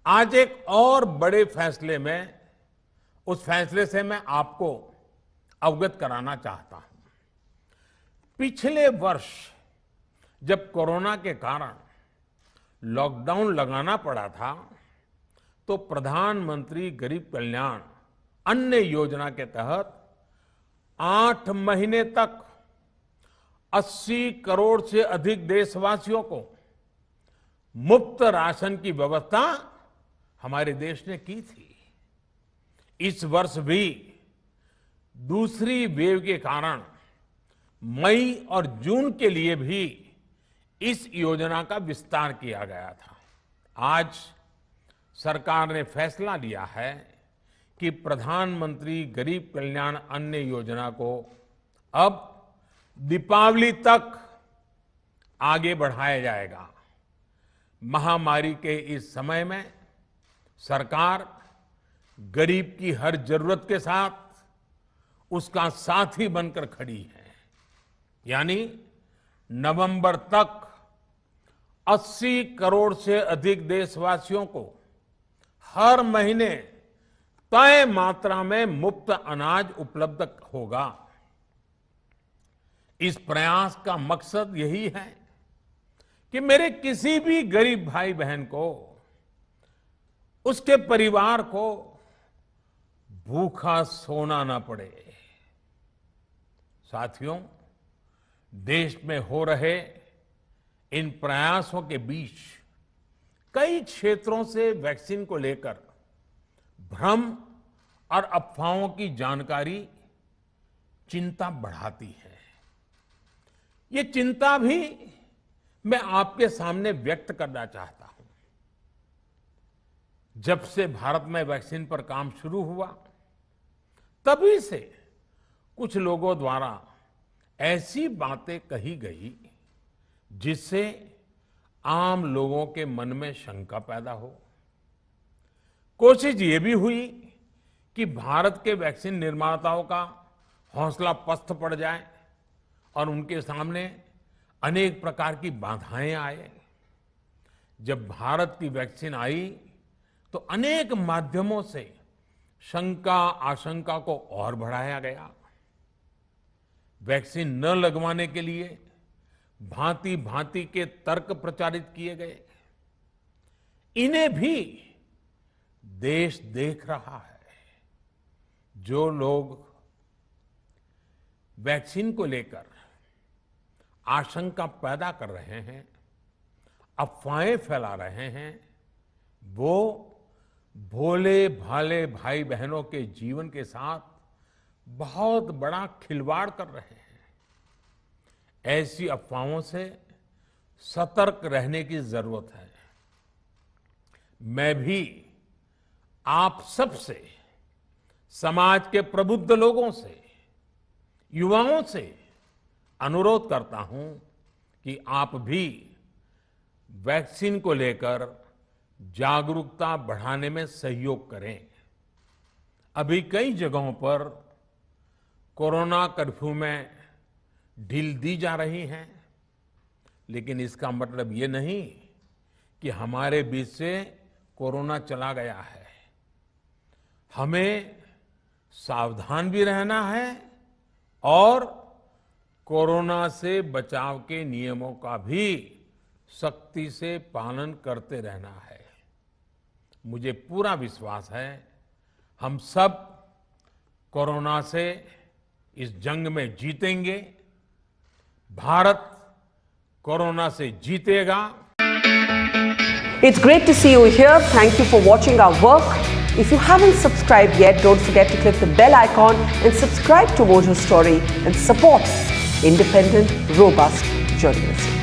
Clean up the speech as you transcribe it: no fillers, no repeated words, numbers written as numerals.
आज एक और बड़े फैसले में उस फैसले से मैं आपको अवगत कराना चाहता हूं। पिछले वर्ष जब कोरोना के कारण लॉकडाउन लगाना पड़ा था, तो प्रधानमंत्री गरीब कल्याण अन्न योजना के तहत 8 महीने तक 80 करोड़ से अधिक देशवासियों को मुफ्त राशन की व्यवस्था हमारे देश ने की थी। इस वर्ष भी दूसरी वेव के कारण मई और जून के लिए भी इस योजना का विस्तार किया गया था। आज सरकार ने फैसला लिया है कि प्रधानमंत्री गरीब कल्याण अन्न योजना को अब दीपावली तक आगे बढ़ाया जाएगा। महामारी के इस समय में सरकार गरीब की हर जरूरत के साथ उसका साथी बनकर खड़ी है। यानी नवंबर तक 80 करोड़ से अधिक देशवासियों को हर महीने तय मात्रा में मुफ्त अनाज उपलब्ध होगा। इस प्रयास का मकसद यही है कि मेरे किसी भी गरीब भाई बहन को, उसके परिवार को भूखा सोना ना पड़े। साथियों, देश में हो रहे इन प्रयासों के बीच कई क्षेत्रों से वैक्सीन को लेकर भ्रम और अफवाहों की जानकारी चिंता बढ़ाती है। ये चिंता भी मैं आपके सामने व्यक्त करना चाहता हूं। जब से भारत में वैक्सीन पर काम शुरू हुआ, तभी से कुछ लोगों द्वारा ऐसी बातें कही गई जिससे आम लोगों के मन में शंका पैदा हो। कोशिश ये भी हुई कि भारत के वैक्सीन निर्माताओं का हौसला पस्त पड़ जाए और उनके सामने अनेक प्रकार की बाधाएं आए। जब भारत की वैक्सीन आई तो अनेक माध्यमों से शंका आशंका को और बढ़ाया गया। वैक्सीन न लगवाने के लिए भांति भांति के तर्क प्रचारित किए गए। इन्हें भी देश देख रहा है। जो लोग वैक्सीन को लेकर आशंका पैदा कर रहे हैं, अफवाहें फैला रहे हैं, वो भोले भाले भाई बहनों के जीवन के साथ बहुत बड़ा खिलवाड़ कर रहे हैं। ऐसी अफवाहों से सतर्क रहने की जरूरत है। मैं भी आप सबसे, समाज के प्रबुद्ध लोगों से, युवाओं से अनुरोध करता हूं कि आप भी वैक्सीन को लेकर जागरूकता बढ़ाने में सहयोग करें। अभी कई जगहों पर कोरोना कर्फ्यू में ढील दी जा रही है, लेकिन इसका मतलब ये नहीं कि हमारे बीच से कोरोना चला गया है। हमें सावधान भी रहना है और कोरोना से बचाव के नियमों का भी सख्ती से पालन करते रहना है। मुझे पूरा विश्वास है हम सब कोरोना से इस जंग में जीतेंगे। भारत कोरोना से जीतेगा। It's great to see you here. Thank you for watching our work. If you haven't subscribed yet, don't forget to click the bell icon and subscribe to Mojo Story and support independent, robust journalism.